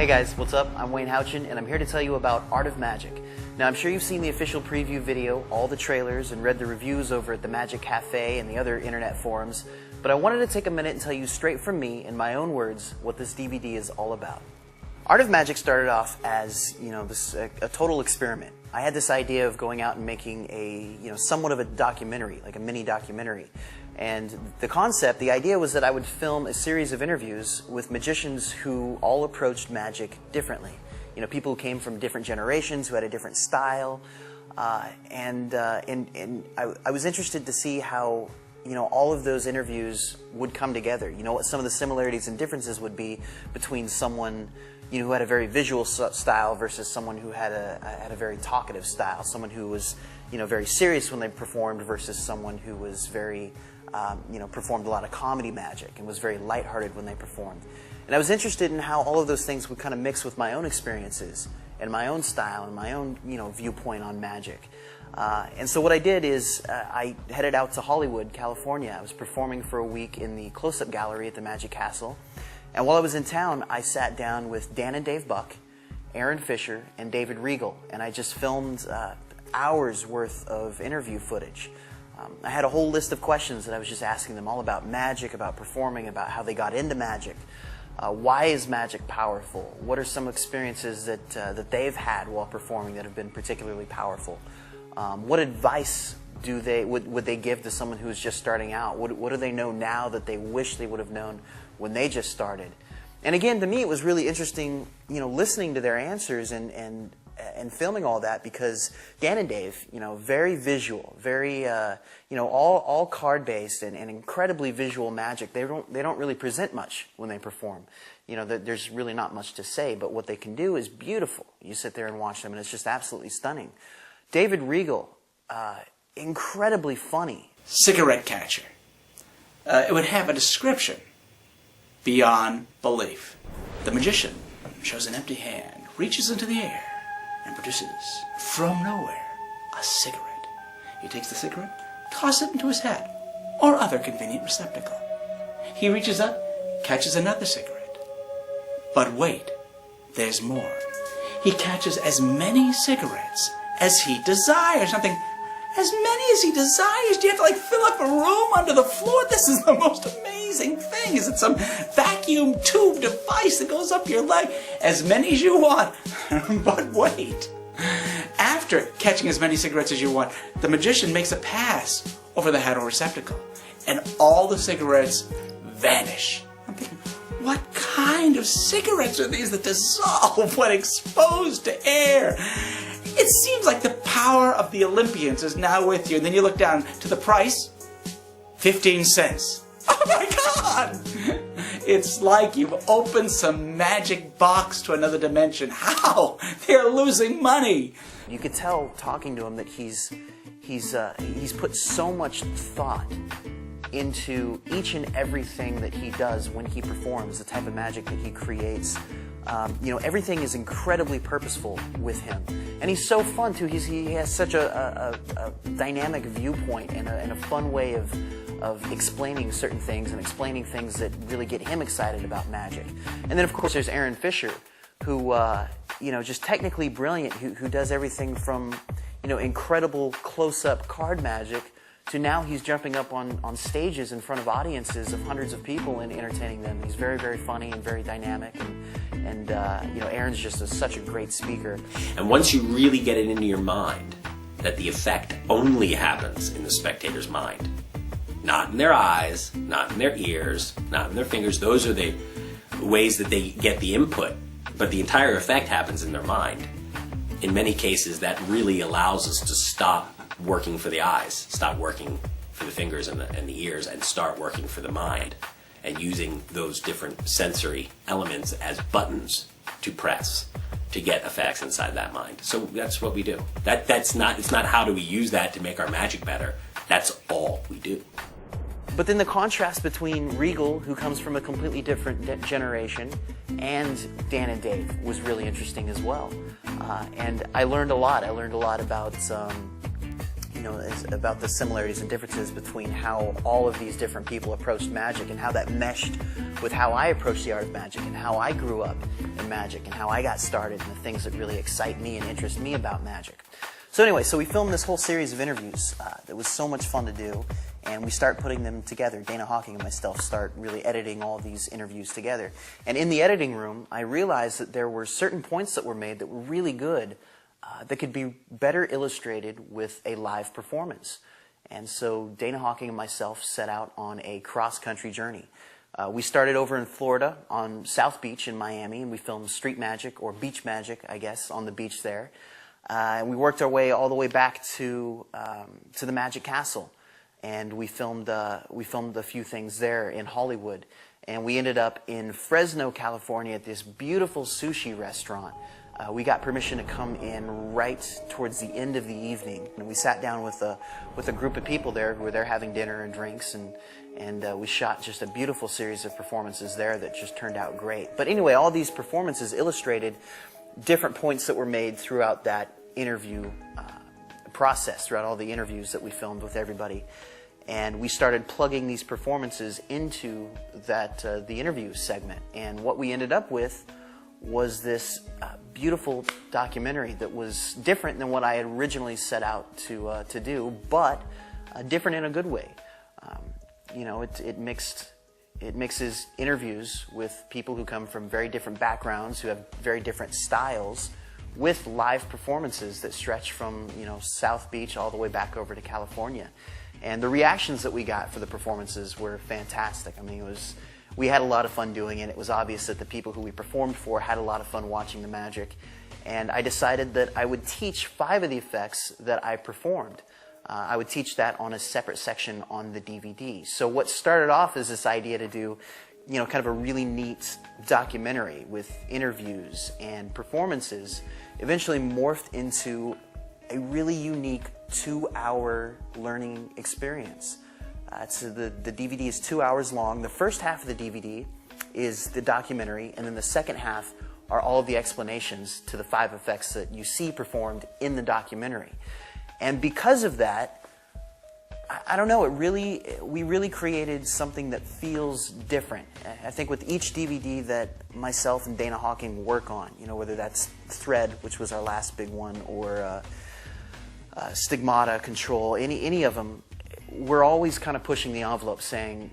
Hey guys, what's up? I'm Wayne Houchin, and I'm here to tell you about Art of Magic. Now, I'm sure you've seen the official preview video, all the trailers, and read the reviews over at the Magic Cafe and the other internet forums, but I wanted to take a minute and tell you straight from me, in my own words, what this DVD is all about. Art of Magic started off as, a total experiment. I had this idea of going out and making a, somewhat of a documentary, like a mini documentary. And the concept, the idea was that I would film a series of interviews with magicians who all approached magic differently. People who came from different generations, who had a different style. And I was interested to see how, all of those interviews would come together. What some of the similarities and differences would be between someone who had a very visual style versus someone who had a very talkative style. Someone who was, very serious when they performed versus someone who was very, performed a lot of comedy magic and was very lighthearted when they performed. And I was interested in how all of those things would kind of mix with my own experiences and my own style and my own, viewpoint on magic. And so what I did is I headed out to Hollywood, California. I was performing for a week in the Close-Up Gallery at the Magic Castle. And while I was in town, I sat down with Dan and Dave Buck, Aaron Fisher, and David Regal, and I just filmed hours worth of interview footage. I had a whole list of questions that I was just asking them all about magic, about performing, about how they got into magic. Why is magic powerful? What are some experiences that they've had while performing that have been particularly powerful? What advice would they give to someone who's just starting out? What do they know now that they wish they would have known when they just started? And again, to me, it was really interesting, listening to their answers and filming all that, because Dan and Dave, very visual, very, all card-based and incredibly visual magic. They don't really present much when they perform. There's really not much to say, but what they can do is beautiful. You sit there and watch them, and it's just absolutely stunning. David Regal, incredibly funny. Cigarette catcher. It would have a description beyond belief. The magician shows an empty hand, reaches into the air, and produces, from nowhere, a cigarette. He takes the cigarette, tosses it into his hat, or other convenient receptacle. He reaches up, catches another cigarette. But wait, there's more. He catches as many cigarettes as he desires. Something, as many as he desires? Do you have to fill up a room under the floor? This is the most amazing thing. Is it some vacuum tube device that goes up your leg? As many as you want. But wait. After catching as many cigarettes as you want, the magician makes a pass over the hat or receptacle, and all the cigarettes vanish. I'm thinking, what kind of cigarettes are these that dissolve when exposed to air? It seems like the power of the Olympians is now with you. And then you look down to the price, 15 cents. Oh my God! It's like you've opened some magic box to another dimension. How? They're losing money. You could tell, talking to him, that he's put so much thought into each and everything that he does when he performs, the type of magic that he creates. Everything is incredibly purposeful with him. And he's so fun, too. He has such a dynamic viewpoint and a fun way of explaining certain things and explaining things that really get him excited about magic. And then, of course, there's Aaron Fisher, who, just technically brilliant, who does everything from, incredible close-up card magic to now he's jumping up on stages in front of audiences of hundreds of people and entertaining them. He's very, very funny and very dynamic, and Aaron's just such a great speaker. And once you really get it into your mind that the effect only happens in the spectator's mind, not in their eyes, not in their ears, not in their fingers, those are the ways that they get the input, but the entire effect happens in their mind. In many cases, that really allows us to stop working for the eyes, stop working for the fingers and the ears, and start working for the mind, and using those different sensory elements as buttons to press to get effects inside that mind. So that's what we do. It's not how do we use that to make our magic better. That's all we do. But then the contrast between Regal, who comes from a completely different generation, and Dan and Dave was really interesting as well. And I learned a lot. I learned a lot about about the similarities and differences between how all of these different people approached magic and how that meshed with how I approach the art of magic and how I grew up in magic and how I got started and the things that really excite me and interest me about magic. So anyway, we filmed this whole series of interviews that was so much fun to do, and we start putting them together. Dana Hawking and myself start really editing all these interviews together. And in the editing room, I realized that there were certain points that were made that were really good that could be better illustrated with a live performance. And so Dana Hawking and myself set out on a cross-country journey. We started over in Florida on South Beach in Miami, and we filmed street magic, or beach magic, I guess, on the beach there. And we worked our way all the way back to the Magic Castle, and we filmed a few things there in Hollywood. And we ended up in Fresno, California, at this beautiful sushi restaurant. We got permission to come in right towards the end of the evening, and we sat down with a group of people there who were there having dinner and drinks, and we shot just a beautiful series of performances there that just turned out great. But anyway, all these performances illustrated different points that were made throughout that interview process, throughout all the interviews that we filmed with everybody. And we started plugging these performances into the interview segment. And what we ended up with was this beautiful documentary that was different than what I had originally set out to do, but different in a good way. It mixes interviews with people who come from very different backgrounds, who have very different styles, with live performances that stretch from South Beach all the way back over to California. And the reactions that we got for the performances were fantastic. I mean, we had a lot of fun doing it. It was obvious that the people who we performed for had a lot of fun watching the magic. And I decided that I would teach 5 of the effects that I performed. I would teach that on a separate section on the DVD. So what started off as this idea to do kind of a really neat documentary with interviews and performances eventually morphed into a really unique 2-hour learning experience. The DVD is 2 hours long. The first half of the DVD is the documentary, and then the second half are all of the explanations to the 5 effects that you see performed in the documentary. And because of that, I don't know, we really created something that feels different. I think with each DVD that myself and Dana Hawking work on, whether that's Thread, which was our last big one, or Stigmata, Control, any of them, we're always kind of pushing the envelope saying,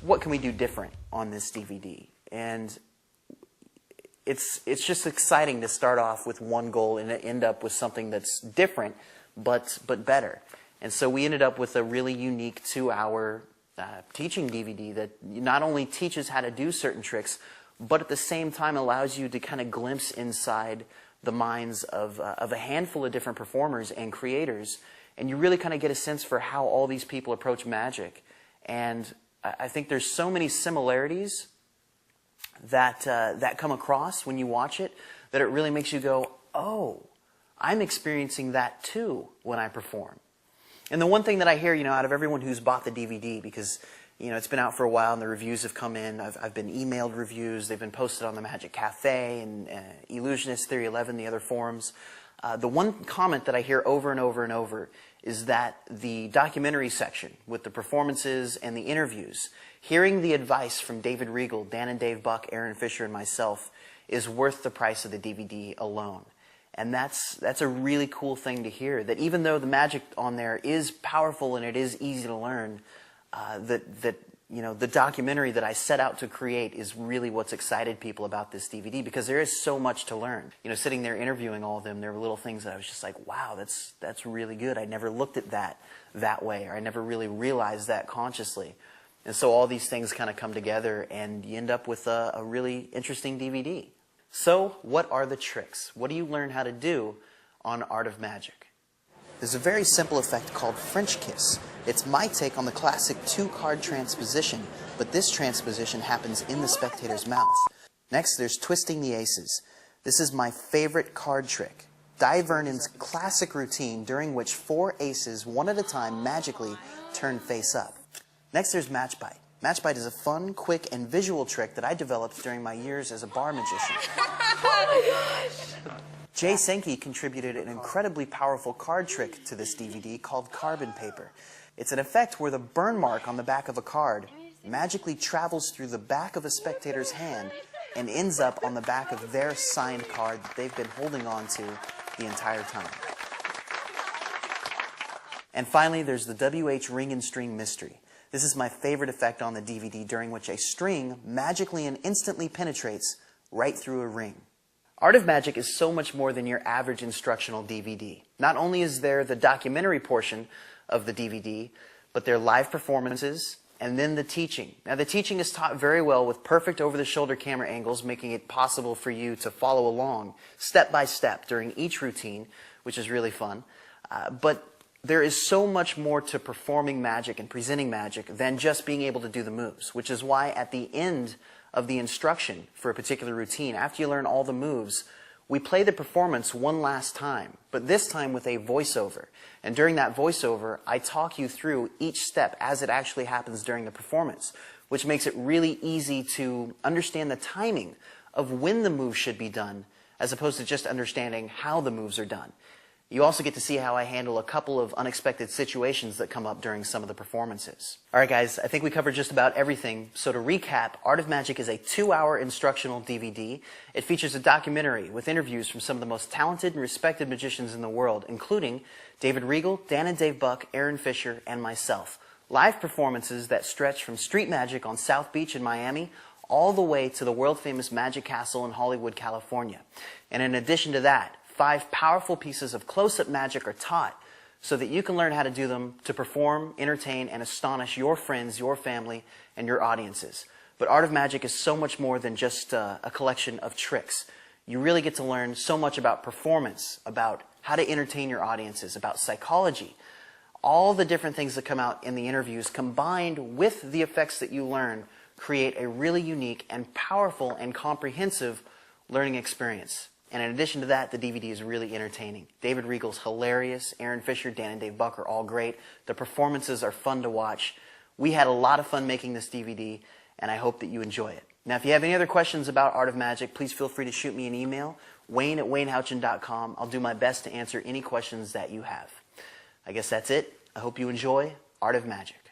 what can we do different on this DVD? And it's just exciting to start off with one goal and end up with something that's different, but better. And so we ended up with a really unique 2-hour teaching DVD that not only teaches how to do certain tricks, but at the same time allows you to kind of glimpse inside the minds of a handful of different performers and creators, and you really kind of get a sense for how all these people approach magic. And I think there's so many similarities that come across when you watch it that it really makes you go, oh, I'm experiencing that too when I perform. And the one thing that I hear, out of everyone who's bought the DVD, because, it's been out for a while and the reviews have come in. I've been emailed reviews. They've been posted on the Magic Cafe and Illusionist, Theory 11, the other forums. The one comment that I hear over and over and over is that the documentary section with the performances and the interviews, hearing the advice from David Regal, Dan and Dave Buck, Aaron Fisher, and myself is worth the price of the DVD alone. And that's a really cool thing to hear, that even though the magic on there is powerful and it is easy to learn, the documentary that I set out to create is really what's excited people about this DVD, because there is so much to learn. Sitting there interviewing all of them, there were little things that I was just like, wow, that's really good. I never looked at that way, or I never really realized that consciously. And so all these things kind of come together, and you end up with a really interesting DVD. So, what are the tricks? What do you learn how to do on Art of Magic? There's a very simple effect called French Kiss. It's my take on the classic 2-card transposition, but this transposition happens in the spectator's mouth. Next, there's Twisting the Aces. This is my favorite card trick. Di Vernon's classic routine during which 4 aces, one at a time, magically turn face up. Next, there's Match Bite. Match Bite is a fun, quick, and visual trick that I developed during my years as a bar magician. Jay Sankey contributed an incredibly powerful card trick to this DVD called carbon paper. It's an effect where the burn mark on the back of a card magically travels through the back of a spectator's hand and ends up on the back of their signed card that they've been holding on to the entire time. And finally, there's the WH Ring and String Mystery. This is my favorite effect on the DVD, during which a string magically and instantly penetrates right through a ring. Art of Magic is so much more than your average instructional DVD. Not only is there the documentary portion of the DVD, but there are live performances, and then the teaching. Now, the teaching is taught very well with perfect over-the-shoulder camera angles, making it possible for you to follow along step by step during each routine, which is really fun. But there is so much more to performing magic and presenting magic than just being able to do the moves, which is why at the end of the instruction for a particular routine, after you learn all the moves, we play the performance one last time, but this time with a voiceover. And during that voiceover, I talk you through each step as it actually happens during the performance, which makes it really easy to understand the timing of when the move should be done, as opposed to just understanding how the moves are done. You also get to see how I handle a couple of unexpected situations that come up during some of the performances. Alright guys, I think we covered just about everything. So to recap, Art of Magic is a 2-hour instructional DVD. It features a documentary with interviews from some of the most talented and respected magicians in the world, including David Regal, Dan and Dave Buck, Aaron Fisher, and myself. Live performances that stretch from street magic on South Beach in Miami all the way to the world-famous Magic Castle in Hollywood, California. And in addition to that, 5 powerful pieces of close-up magic are taught so that you can learn how to do them to perform, entertain, and astonish your friends, your family, and your audiences. But Art of Magic is so much more than just a collection of tricks. You really get to learn so much about performance, about how to entertain your audiences, about psychology. All the different things that come out in the interviews combined with the effects that you learn create a really unique and powerful and comprehensive learning experience. And in addition to that, the DVD is really entertaining. David Regal's hilarious. Aaron Fisher, Dan and Dave Buck are all great. The performances are fun to watch. We had a lot of fun making this DVD, and I hope that you enjoy it. Now, if you have any other questions about Art of Magic, please feel free to shoot me an email, wayne@waynehouchin.com. I'll do my best to answer any questions that you have. I guess that's it. I hope you enjoy Art of Magic.